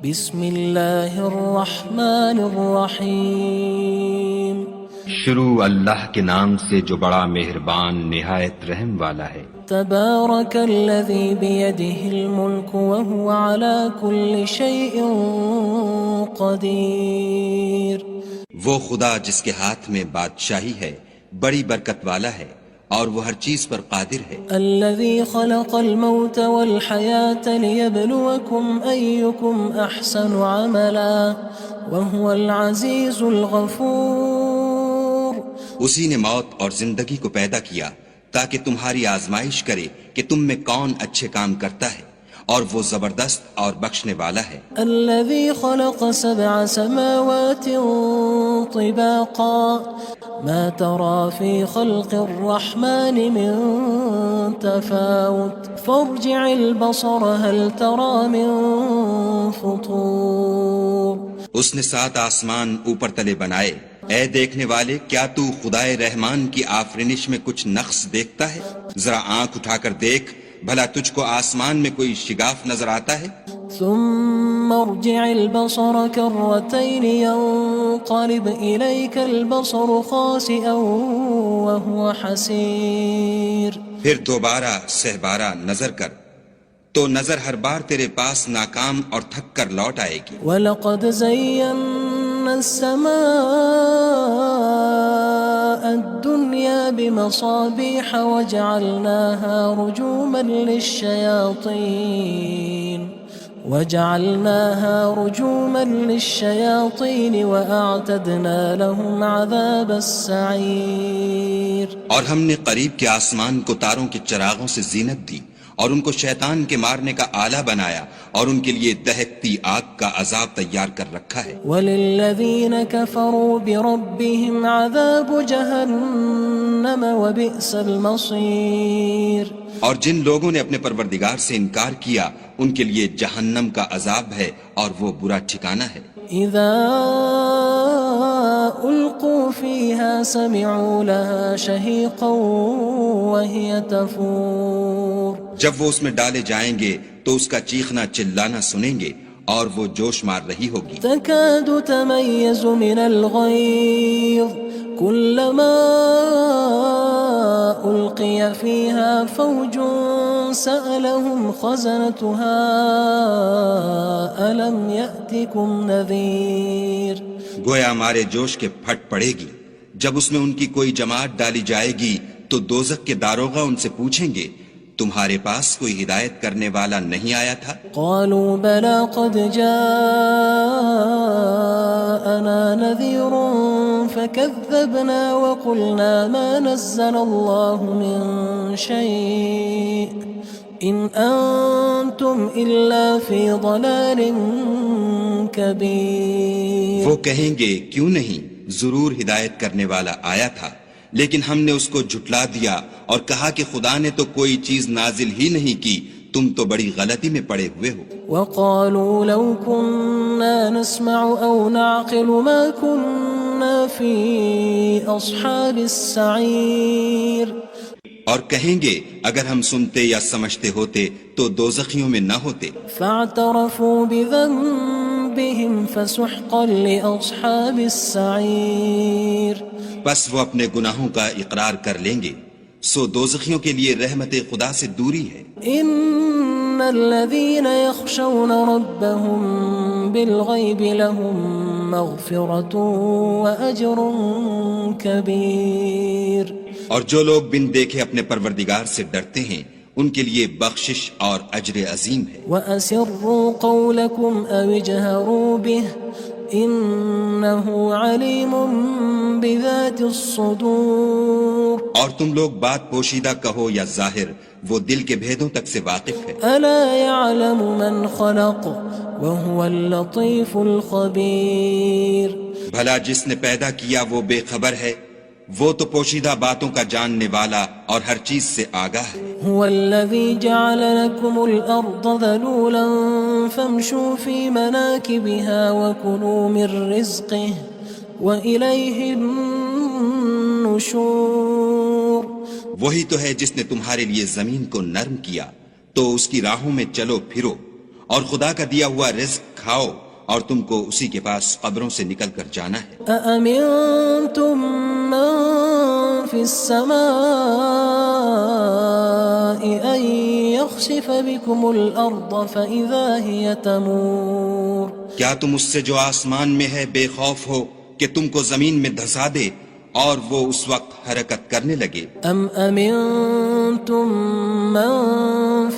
بسم اللہ الرحمن الرحیم شروع اللہ کے نام سے جو بڑا مہربان نہایت رحم والا ہے۔ تبارک الذی بیدہ الملک وہو علی کل شیء قدیر۔ وہ خدا جس کے ہاتھ میں بادشاہی ہے بڑی برکت والا ہے اور وہ ہر چیز پر قادر ہے۔ الذي خلق الموت والحياة ليبلوكم أيكم أحسن عملا وهو العزيز الغفور۔ اسی نے موت اور زندگی کو پیدا کیا تاکہ تمہاری آزمائش کرے کہ تم میں کون اچھے کام کرتا ہے، اور وہ زبردست اور بخشنے والا ہے۔ الذي خلق 7 سماوات طباقا ما ترى في خلق الرحمن من تفاوت فارجع البصر هل ترى من فطور۔ اس نے 7 آسمان اوپر تلے بنائے، اے دیکھنے والے کیا تو خدائے رحمان کی آفرینش میں کچھ نقص دیکھتا ہے؟ ذرا آنکھ اٹھا کر دیکھ، بھلا تجھ کو آسمان میں کوئی شگاف نظر آتا ہے؟ ثم ارجع البصر كرتين ينقلب إليك البصر خاسئا وهو حسير۔ پھر دوبارہ سہبارہ نظر کر تو نظر ہر بار تیرے پاس ناکام اور تھک کر لوٹ آئے گی۔ وَلَقَدْ زَيَّنَّا السَّمَاءَ الدُّنْيَا بِمَصَابِيحَ وَجَعَلْنَاهَا رُجُومًا لِلشَّيَاطِينِ وَأَعْتَدْنَا لَهُمْ عَذَابَ السَّعِيرِ۔ اور ہم نے قریب کے آسمان کو تاروں کے چراغوں سے زینت دی اور ان کو شیطان کے مارنے کا آلہ بنایا، اور ان کے لیے دہکتی آگ کا عذاب تیار کر رکھا ہے۔ وَلِلَّذِينَ كَفَرُوا بِرَبِّهِمْ عَذَابُ جَهَنَّمَ وَبِئْسَ الْمَصِيرُ۔ اور جن لوگوں نے اپنے پروردگار سے انکار کیا ان کے لیے جہنم کا عذاب ہے اور وہ برا ٹھکانہ ہے۔ اذا القوا فيها سمعوا لها شهيقا وهي تفور۔ جب وہ اس میں ڈالے جائیں گے تو اس کا چیخنا چلانا سنیں گے اور وہ جوش مار رہی ہوگی۔ تكاد تميز من الغيظ كلما ألقي فيها فوج سألهم خزنتها ألم يأتكم نذير۔ گویا ہمارے جوش کے پھٹ پڑے گی جب اس میں ان کی کوئی جماعت ڈالی جائے گی تو دوزخ کے داروغہ ان سے پوچھیں گے تمہارے پاس کوئی ہدایت کرنے والا نہیں آیا تھا؟ قالوا بلى قد جاءنا نذير فكذبنا وقلنا ما نزل الله من شيء إن أنتم إلا في ضلال كبير۔ وہ کہیں گے کیوں نہیں، ضرور ہدایت کرنے والا آیا تھا، لیکن ہم نے اس کو جھٹلا دیا اور کہا کہ خدا نے تو کوئی چیز نازل ہی نہیں کی، تم تو بڑی غلطی میں پڑے ہوئے ہو۔ وقالوا لو كنا نسمع أو نعقل ما كنا في أصحاب السعير۔ اور کہیں گے اگر ہم سنتے یا سمجھتے ہوتے تو دوزخیوں میں نہ ہوتے۔ فاعترفوا بذنبهم فسحقا لأصحاب السعير۔ بس وہ اپنے گناہوں کا اقرار کر لیں گے، سو دوزخیوں کے لیے رحمت خدا سے دوری ہے۔ ان الذين يخشون ربهم بالغيب لهم مغفرة وأجر كبير۔ اور جو لوگ بن دیکھے اپنے پروردگار سے ڈرتے ہیں ان کے لیے بخشش اور اجر عظیم ہے۔ وَأَسِرُّوا قَوْلَكُمْ أَوِ اجْهَرُوا بِهِ إِنَّهُ عَلِيمٌ بِذَاتِ الصُّدُورِ۔ اور تم لوگ بات پوشیدہ کہو یا ظاہر، وہ دل کے بھیدوں تک سے واقف ہے۔ أَلَا يَعْلَمُ مَنْ خَلَقَ وَهُوَ اللَّطِيفُ الْخَبِيرُ۔ بھلا جس نے پیدا کیا وہ بے خبر ہے، وہ تو پوشیدہ باتوں کا جاننے والا اور ہر چیز سے آگاہ ہے۔ هو الذي جعل لكم الأرض ذلولا فامشوا في مناكبها وكلوا من رزقه وإليه النشور۔ وہی تو ہے جس نے تمہارے لیے زمین کو نرم کیا تو اس کی راہوں میں چلو پھرو اور خدا کا دیا ہوا رزق کھاؤ اور تم کو اسی کے پاس قبروں سے نکل کر جانا ہے۔ أأمنتم من في السماء أن يخسف بكم الأرض فإذا هي تمور کیا تم اس سے جو آسمان میں ہے بے خوف ہو کہ تم کو زمین میں دھسا دے اور وہ اس وقت حرکت کرنے لگے؟ أم أمنتم من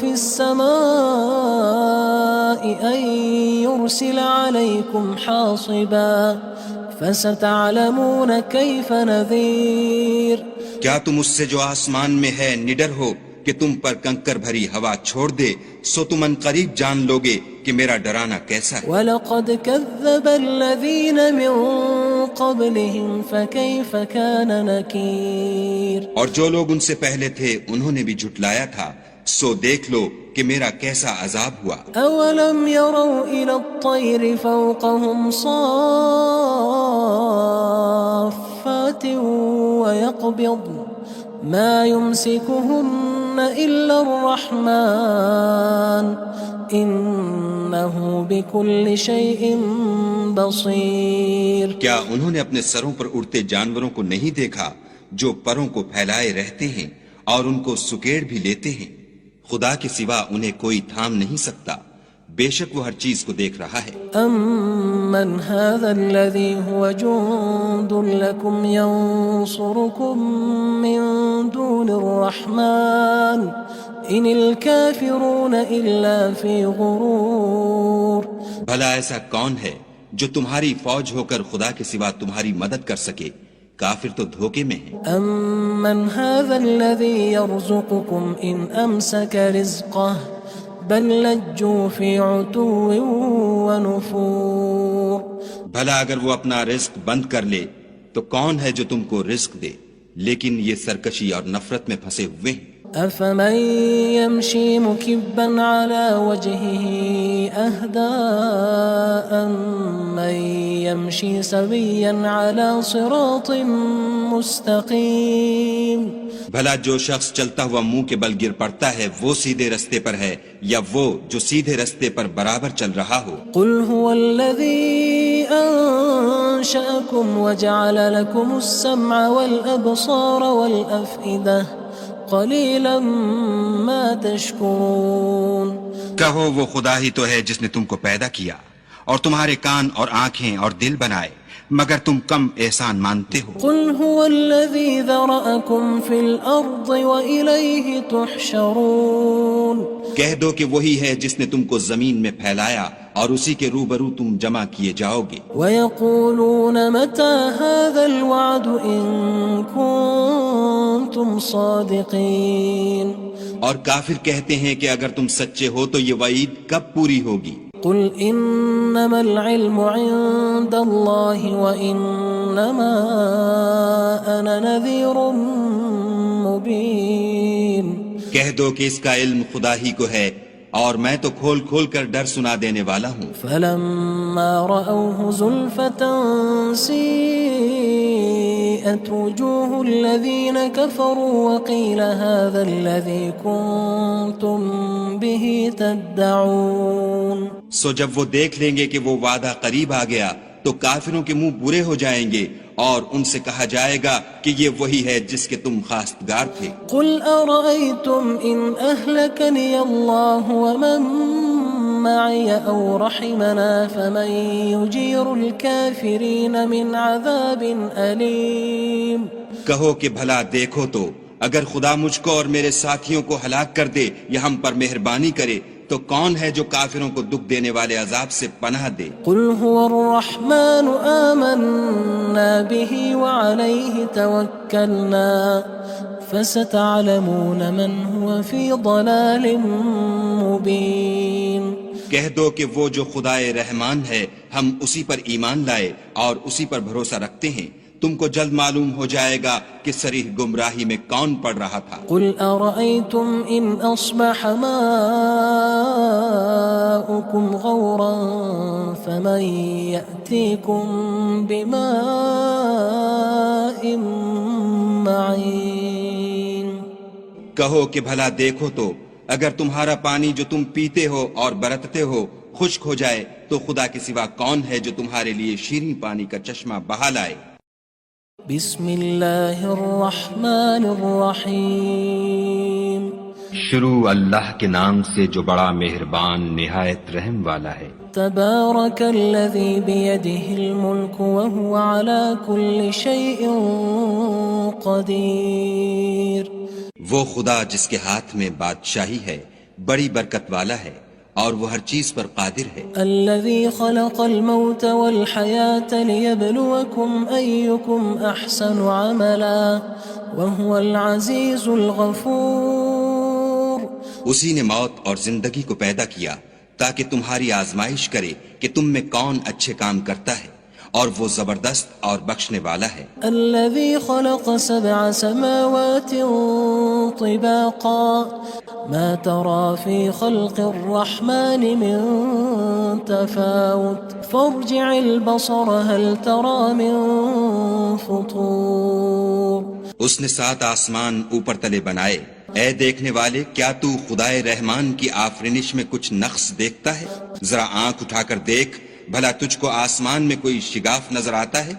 في السماء أن يرسل عليكم حاصبا فستعلمون كيف نذير کیا تم اس سے جو آسمان میں ہے نڈر ہو کہ تم پر کنکر بھری ہوا چھوڑ دے، سو تم ان قریب جان لوگے کہ میرا ڈرانا کیسا ہے۔ وَلَقَدْ كَذَّبَ الَّذِينَ مِن قَبْلِهِمْ فَكَيْفَ كَانَ نَكِيرٌ اور جو لوگ ان سے پہلے تھے انہوں نے بھی جھٹلایا تھا، سو دیکھ لو کہ میرا کیسا عذاب ہوا۔ أَوَلَمْ يَرَوْا إِلَى الطَّيْرِ فَوْقَهُمْ صَافَّاتٍ وَيَقْبِضْنَ مَا يُمْسِكُهُنَّ إِلَّا الرَّحْمَنُ إِنَّهُ بِكُلِّ شَيْءٍ بَصِيرٌ کیا انہوں نے اپنے سروں پر اڑتے جانوروں کو نہیں دیکھا جو پروں کو پھیلائے رہتے ہیں اور ان کو سکیڑ بھی لیتے ہیں؟ خدا کے سوا انہیں کوئی تھام نہیں سکتا، بے شک وہ ہر چیز کو دیکھ رہا ہے۔ أَمَّنْ هَذَا الَّذِي هُوَ جُندٌ لَكُمْ يَنصُرُكُم مِّن دُونِ الرَّحْمَنِ إِنِ الْكَافِرُونَ إِلَّا فِي غُرُورٍ بھلا ایسا کون ہے جو تمہاری فوج ہو کر خدا کے سوا تمہاری مدد کر سکے؟ کافر تو دھوکے میں ہیں۔ أَمَّنْ هَذَا الَّذِي يَرْزُقُكُمْ إِنْ أَمْسَكَ رِزْقَهُ بَلْ لَجُّوا فِي عُتُوٍّ وَنُفُورٍ بھلا اگر وہ اپنا رزق بند کر لے تو کون ہے جو تم کو رزق دے؟ لیکن یہ سرکشی اور نفرت میں پھنسے ہوئے ہیں۔ أَفَمَن يَمْشِي مُكِبًّا عَلَى وَجْهِهِ أَهْدَىٰ أَمَّن يَمْشِي سَوِيًّا عَلَى صِرَاطٍ مُّسْتَقِيمٍ بھلا جو شخص چلتا ہوا منہ کے بل گر پڑتا ہے وہ سیدھے رستے پر ہے یا وہ جو سیدھے رستے پر برابر چل رہا ہو؟ قُلْ هُوَ الَّذِي أَنشَأَكُمْ وَجَعَلَ لَكُمُ السَّمْعَ وَالْأَبْصَارَ وَالْأَفْئِدَةَ قَلِيلًا مَا تَشْكُرُونَ کہو وہ خدا ہی تو ہے جس نے تم کو پیدا کیا اور تمہارے کان اور آنکھیں اور دل بنائے، مگر تم کم احسان مانتے ہو۔ قُلْ هُوَ الَّذِي ذَرَأَكُمْ فِي الْأَرْضِ وَإِلَيْهِ تُحْشَرُونَ کہہ دو کہ وہی ہے جس نے تم کو زمین میں پھیلایا اور اسی کے روبرو تم جمع کیے جاؤ گے۔ وَيَقُولُونَ مَتَى هَذَا الْوَعْدُ إِن كُنتُمْ صَادِقِينَ اور کافر کہتے ہیں کہ اگر تم سچے ہو تو یہ وعید کب پوری ہوگی؟ قُلْ إِنَّمَا الْعِلْمُ عِندَ اللَّهِ وَإِنَّمَا أَنَا نَذِيرٌ مُّبِينٌ کہہ دو کہ اس کا علم خدا ہی کو ہے اور میں تو کھول کھول کر ڈر سنا دینے والا ہوں۔ فَلَمَّا رَأَوْهُ زُلْفَةً سِيئَتْ وُجُوهُ الَّذِينَ كَفَرُوا وَقِيلَ هَذَا الَّذِي كُنتُم بِهِ تَدَّعُونَ سو جب وہ دیکھ لیں گے کہ وہ وعدہ قریب آ گیا تو کافروں کے منہ برے ہو جائیں گے اور ان سے کہا جائے گا کہ یہ وہی ہے جس کے تم خواستگار تھے۔ قُلْ أَرَأَيْتُمْ إِنْ أَهْلَكَنِيَ اللَّهُ وَمَن مَّعِيَ أَوْ رَحِمَنَا فَمَن يُجِيرُ الْكَافِرِينَ مِنْ عَذَابٍ أَلِيمٍ کہو کہ بھلا دیکھو تو اگر خدا مجھ کو اور میرے ساتھیوں کو ہلاک کر دے یا ہم پر مہربانی کرے تو کون ہے جو کافروں کو دکھ دینے والے عذاب سے پناہ دے؟ قُلْ هُوَ الرَّحْمَنُ آمَنَّا بِهِ وَعَلَيْهِ تَوَكَّلْنَا فَسَتَعْلَمُونَ مَنْ هُوَ فِي ضَلَالٍ مُّبِينٍ کہہ دو کہ وہ جو خدائے رحمان ہے ہم اسی پر ایمان لائے اور اسی پر بھروسہ رکھتے ہیں، تم کو جلد معلوم ہو جائے گا کہ صریح گمراہی میں کون پڑ رہا تھا۔ قُلْ أَرَأَيْتُمْ إِنْ أَصْبَحَ مَاؤُكُمْ غَوْرًا فَمَن يَأْتِيكُم بِمَاءٍ مَّعِينٍ کہو کہ بھلا دیکھو تو اگر تمہارا پانی جو تم پیتے ہو اور برتتے ہو خشک ہو جائے تو خدا کے سوا کون ہے جو تمہارے لیے شیریں پانی کا چشمہ بہا لائے؟ بسم اللہ الرحمن الرحیم شروع اللہ کے نام سے جو بڑا مہربان نہایت رحم والا ہے۔ تبارک الذی بیدہ الملک وہو علی کل شیء قدیر۔ وہ خدا جس کے ہاتھ میں بادشاہی ہے بڑی برکت والا ہے اور وہ ہر چیز پر قادر ہے۔ الذی خلق الموت والحیاة لیبلوکم ایکم احسن عملا وہو العزیز الغفور۔ اسی نے موت اور زندگی کو پیدا کیا تاکہ تمہاری آزمائش کرے کہ تم میں کون اچھے کام کرتا ہے، اور وہ زبردست اور بخشنے والا ہے۔ الذي خلق 7 سماوات طباقا ما ترى في خلق الرحمن من تفاوت فارجع البصر هل ترى من فطور۔ اس نے 7 آسمان اوپر تلے بنائے، اے دیکھنے والے کیا تو خدائے رحمان کی آفرینش میں کچھ نقص دیکھتا ہے؟ ذرا آنکھ اٹھا کر دیکھ، بھلا تجھ کو آسمان میں کوئی شگاف نظر آتا ہے؟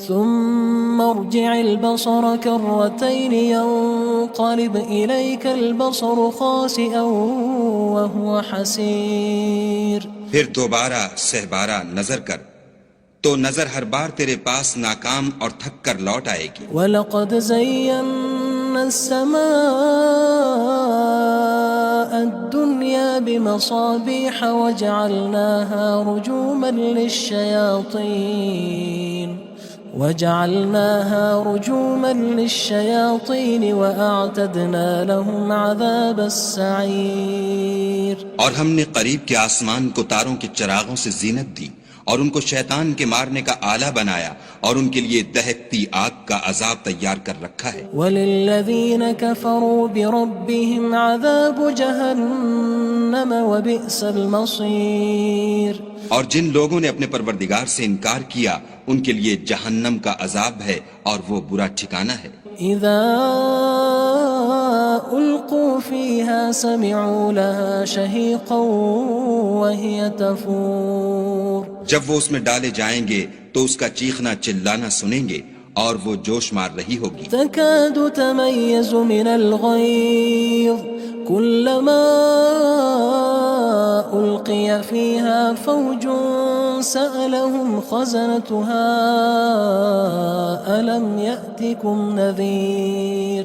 ثم ارجع البصر كرتين ينقلب إليك البصر خاسئا وهو حسير۔ پھر دوبارہ سہبارہ نظر کر تو نظر ہر بار تیرے پاس ناکام اور تھک کر لوٹ آئے گی۔ وَلَقَدْ زَيَّنَّا السَّمَاءَ الدُّنْيَا بِمَصَابِيحَ وَجَعَلْنَاهَا رُجُومًا لِلشَّيَاطِينِ وَأَعْتَدْنَا لَهُمْ عَذَابَ السَّعِيرِ۔ اور ہم نے قریب کے آسمان کو تاروں کے چراغوں سے زینت دی اور ان کو شیطان کے مارنے کا آلہ بنایا اور ان کے لیے دہکتی آگ کا عذاب تیار کر رکھا ہے۔ وَلِلَّذِينَ كَفَرُوا بِرَبِّهِمْ عَذَابُ جَهَنَّمَ وَبِئْسَ الْمَصِيرُ۔ اور جن لوگوں نے اپنے پروردگار سے انکار کیا ان کے لیے جہنم کا عذاب ہے اور وہ برا ٹھکانہ ہے۔ اذا القوا فيها سمعوا لها شهيقا وهي تفور۔ جب وہ اس میں ڈالے جائیں گے تو اس کا چیخنا چلانا سنیں گے اور وہ جوش مار رہی ہوگی۔ تكاد تميز من الغيظ كلما ألقي فيها فوج سألهم خزنتها ألم يأتكم نذير۔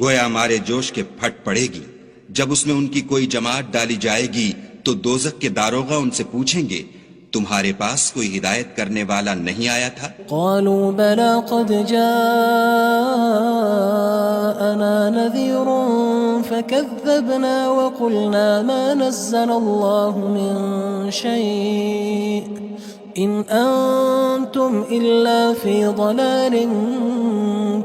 گویا مارے جوش کے پھٹ پڑے گی جب اس میں ان کی کوئی جماعت ڈالی جائے گی تو دوزخ کے داروغہ ان سے پوچھیں گے تمہارے پاس کوئی ہدایت کرنے والا نہیں آیا تھا؟ قالوا بلى قد جاءنا نذير فكذبنا وقلنا ما نزل الله من شيء إن أنتم إلا في ضلال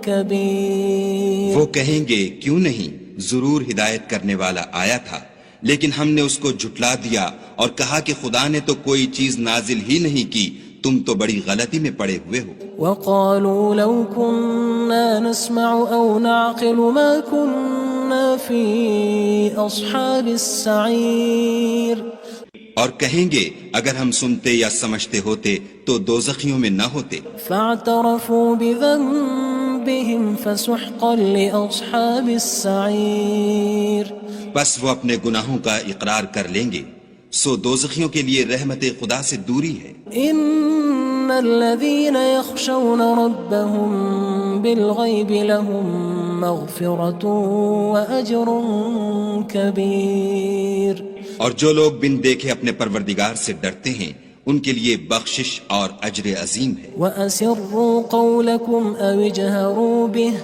كبير۔ وہ کہیں گے کیوں نہیں، ضرور ہدایت کرنے والا آیا تھا، لیکن ہم نے اس کو جھٹلا دیا اور کہا کہ خدا نے تو کوئی چیز نازل ہی نہیں کی، تم تو بڑی غلطی میں پڑے ہوئے ہو۔ وقالوا لو كنا نسمع أو نعقل ما كنا في أصحاب السعير۔ اور کہیں گے اگر ہم سنتے یا سمجھتے ہوتے تو دوزخیوں میں نہ ہوتے۔ فاعترفوا بذنبهم فسحقا لأصحاب السعير۔ بس وہ اپنے گناہوں کا اقرار کر لیں گے، سو دوزخیوں کے لیے رحمت خدا سے دوری ہے۔ ان الذين يخشون ربهم بالغيب لهم مغفرة وأجر كبير۔ اور جو لوگ بن دیکھے اپنے پروردگار سے ڈرتے ہیں ان کے لیے بخشش اور اجر عظیم ہے۔ وَأَسِرُّوا قَوْلَكُمْ أَوِ اجْهَرُوا بِهِ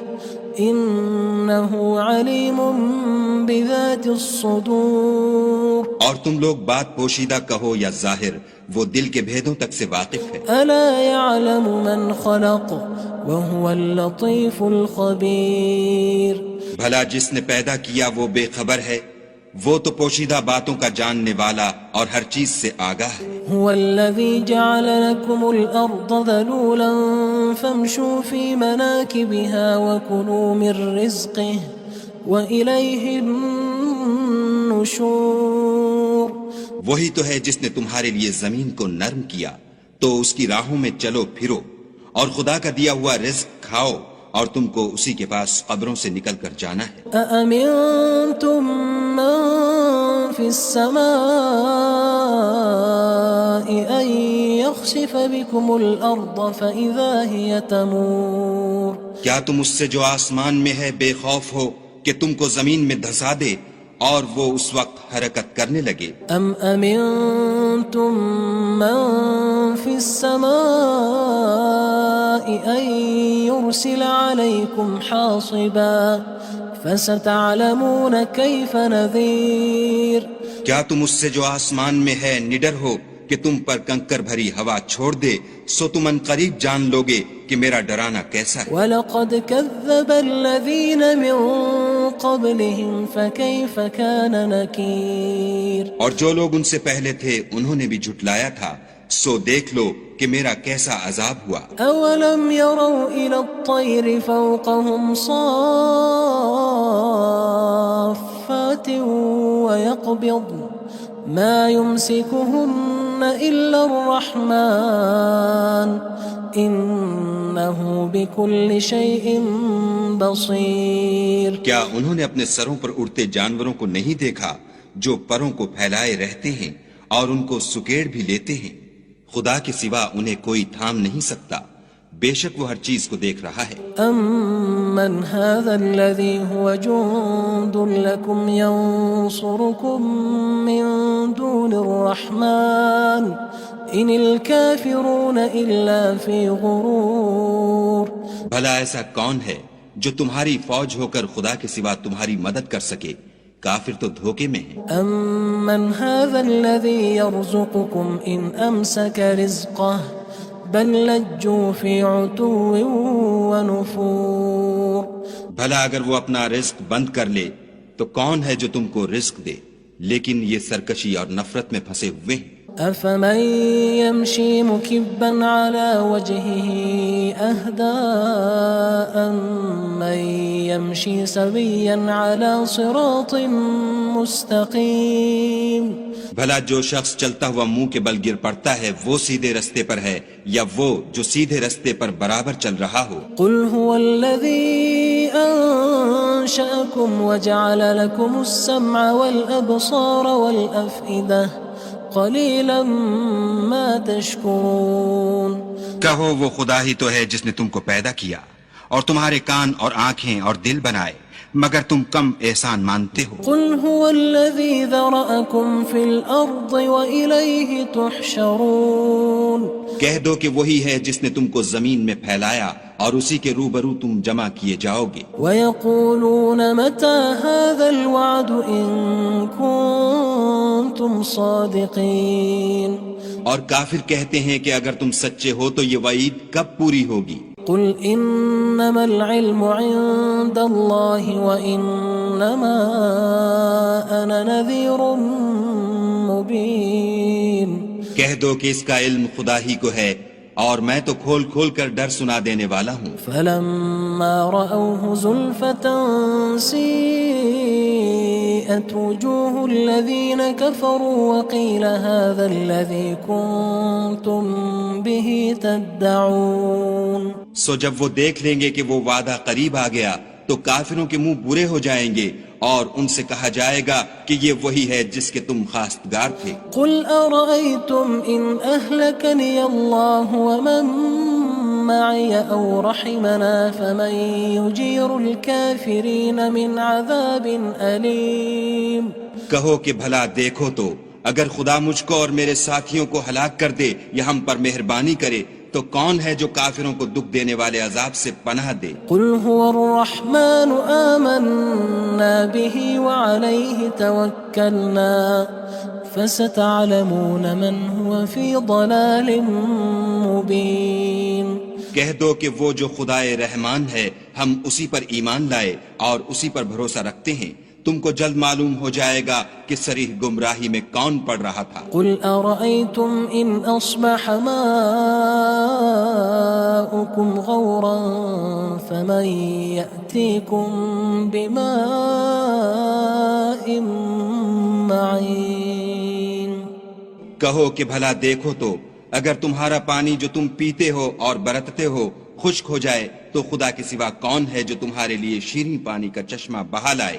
إِنَّهُ عَلِيمٌ بِذَاتِ الصُّدُورِ۔ اور تم لوگ بات پوشیدہ کہو یا ظاہر، وہ دل کے بھیدوں تک سے واقف ہے۔ أَلَا يَعْلَمُ مَنْ خَلَقَ وَهُوَ اللَّطِيفُ الْخَبِيرُ۔ بھلا جس نے پیدا کیا وہ بے خبر ہے، وہ تو پوشیدہ باتوں کا جاننے والا اور ہر چیز سے آگاہ ہے۔ هو الذي جعل لكم الأرض ذلولا فامشوا في مناكبها وكلوا من رزقه وإليه النشور۔ النشور وہی تو ہے جس نے تمہارے لیے زمین کو نرم کیا تو اس کی راہوں میں چلو پھرو، اور خدا کا دیا ہوا رزق کھاؤ، اور تم کو اسی کے پاس قبروں سے نکل کر جانا ہے۔ أأمنتم من في السماء أن يخسف بكم الأرض فإذا هي تمور کیا تم اس سے جو آسمان میں ہے بے خوف ہو کہ تم کو زمین میں دھسا دے اور وہ اس وقت حرکت کرنے لگے؟ أم أمنتم من في السماء أن يرسل عليكم حاصبا فستعلمون كيف نذير کیا تم اس سے جو آسمان میں ہے نڈر ہو کہ تم پر کنکر بھری ہوا چھوڑ دے، سو تم ان قریب جان لوگے کہ میرا ڈرانا کیسا ہے۔ وَلَقَدْ كَذَّبَ الَّذِينَ مِن قَبْلِهِمْ فَكَيْفَ كَانَ نَكِيرٌ اور جو لوگ ان سے پہلے تھے انہوں نے بھی جھٹلایا تھا، سو دیکھ لو کہ میرا کیسا عذاب ہوا۔ أَوَلَمْ يَرَوْا إِلَى الطَّيْرِ فَوْقَهُمْ صَافَّاتٍ وَيَقْبِضْنَ مَا يُمْسِكُهُنَّ إِلَّا الرَّحْمَنُ إِنَّهُ بِكُلِّ شَيْءٍ بَصِيرٌ کیا انہوں نے اپنے سروں پر اڑتے جانوروں کو نہیں دیکھا جو پروں کو پھیلائے رہتے ہیں اور ان کو سکیڑ بھی لیتے ہیں؟ خدا کے سوا انہیں کوئی تھام نہیں سکتا، بے شک وہ ہر چیز کو دیکھ رہا ہے۔ أَمَّنْ هَذَا الَّذِي هُوَ جُندٌ لَكُمْ يَنصُرُكُم مِّن دُونِ الرَّحْمَنِ إِنِ الْكَافِرُونَ إِلَّا فِي غُرُورٍ بھلا ایسا کون ہے جو تمہاری فوج ہو کر خدا کے سوا تمہاری مدد کر سکے؟ کافر تو دھوکے میں ہیں۔ أَمَّنْ هَذَا الَّذِي يَرْزُقُكُمْ إِنْ أَمْسَكَ رِزْقَهُ بَلْ لَجُّوا فِي عُتُوٍّ وَنُفُورٍ بھلا اگر وہ اپنا رزق بند کر لے تو کون ہے جو تم کو رزق دے؟ لیکن یہ سرکشی اور نفرت میں پھنسے ہوئے ہیں۔ أَفَمَن يَمْشِي مُكِبًّا عَلَى وَجْهِهِ أَهْدَىٰ أَمَّن يَمْشِي سَوِيًّا عَلَى صِرَاطٍ مُّسْتَقِيمٍ بھلا جو شخص چلتا ہوا منہ کے بل گر پڑتا ہے وہ سیدھے رستے پر ہے یا وہ جو سیدھے رستے پر برابر چل رہا ہو؟ قُلْ هُوَ الَّذِي أَنشَأَكُمْ وَجَعَلَ لَكُمُ السَّمْعَ وَالْأَبْصَارَ وَالْأَفْئِدَةَ قَلِيلًا مَا تَشْكُرُونَ کہو وہ خدا ہی تو ہے جس نے تم کو پیدا کیا اور تمہارے کان اور آنکھیں اور دل بنائے، مگر تم کم احسان مانتے ہو۔ قُلْ هُوَ الَّذِي ذَرَأَكُمْ فِي الْأَرْضِ وَإِلَيْهِ تُحْشَرُونَ کہہ دو کہ وہی ہے جس نے تم کو زمین میں پھیلایا اور اسی کے روبرو تم جمع کیے جاؤ گے۔ وَيَقُولُونَ مَتَى هَذَا الْوَعْدُ إِن كُنتُمْ صَادِقِينَ اور کافر کہتے ہیں کہ اگر تم سچے ہو تو یہ وعید کب پوری ہوگی؟ قُلْ إِنَّمَا الْعِلْمُ عِندَ اللَّهِ وَإِنَّمَا أَنَا نَذِيرٌ مُّبِينٌ کہہ دو کہ اس کا علم خدا ہی کو ہے اور میں تو کھول کھول کر ڈر سنا دینے والا ہوں۔ فَلَمَّا رَأَوْهُ زُلْفَةً سِيئَتْ وُجُوهُ الَّذِينَ كَفَرُوا وَقِيلَ هَذَا الَّذِي كُنتُم بِهِ تَدَّعُونَ سو جب وہ دیکھ لیں گے کہ وہ وعدہ قریب آ گیا تو کافروں کے منہ برے ہو جائیں گے اور ان سے کہا جائے گا کہ یہ وہی ہے جس کے تم خواستگار تھے۔ قُلْ أَرَأَيْتُمْ إِنْ أَهْلَكَنِيَ اللَّهُ وَمَن مَّعِيَ أَوْ رَحِمَنَا فَمَن يُجِيرُ الْكَافِرِينَ مِنْ عَذَابٍ أَلِيمٍ کہو کہ بھلا دیکھو تو اگر خدا مجھ کو اور میرے ساتھیوں کو ہلاک کر دے یا ہم پر مہربانی کرے تو کون ہے جو کافروں کو دکھ دینے والے عذاب سے پناہ دے؟ قُلْ هُوَ الرَّحْمَنُ آمَنَّا بِهِ وَعَلَيْهِ تَوَكَّلْنَا فَسَتَعْلَمُونَ مَنْ هُوَ فِي ضَلَالٍ مُّبِينٍ کہہ دو کہ وہ جو خدائے رحمان ہے ہم اسی پر ایمان لائے اور اسی پر بھروسہ رکھتے ہیں، تم کو جلد معلوم ہو جائے گا کہ صریح گمراہی میں کون پڑ رہا تھا۔ قُلْ أَرَأَيْتُمْ إِنْ أَصْبَحَ مَاؤُكُمْ غَوْرًا فَمَن يَأْتِيكُم بِمَاءٍ أجمعين کہو کہ بھلا دیکھو تو اگر تمہارا پانی جو تم پیتے ہو اور برتتے ہو خشک ہو جائے تو خدا کے سوا کون ہے جو تمہارے لیے شیریں پانی کا چشمہ بہا لائے؟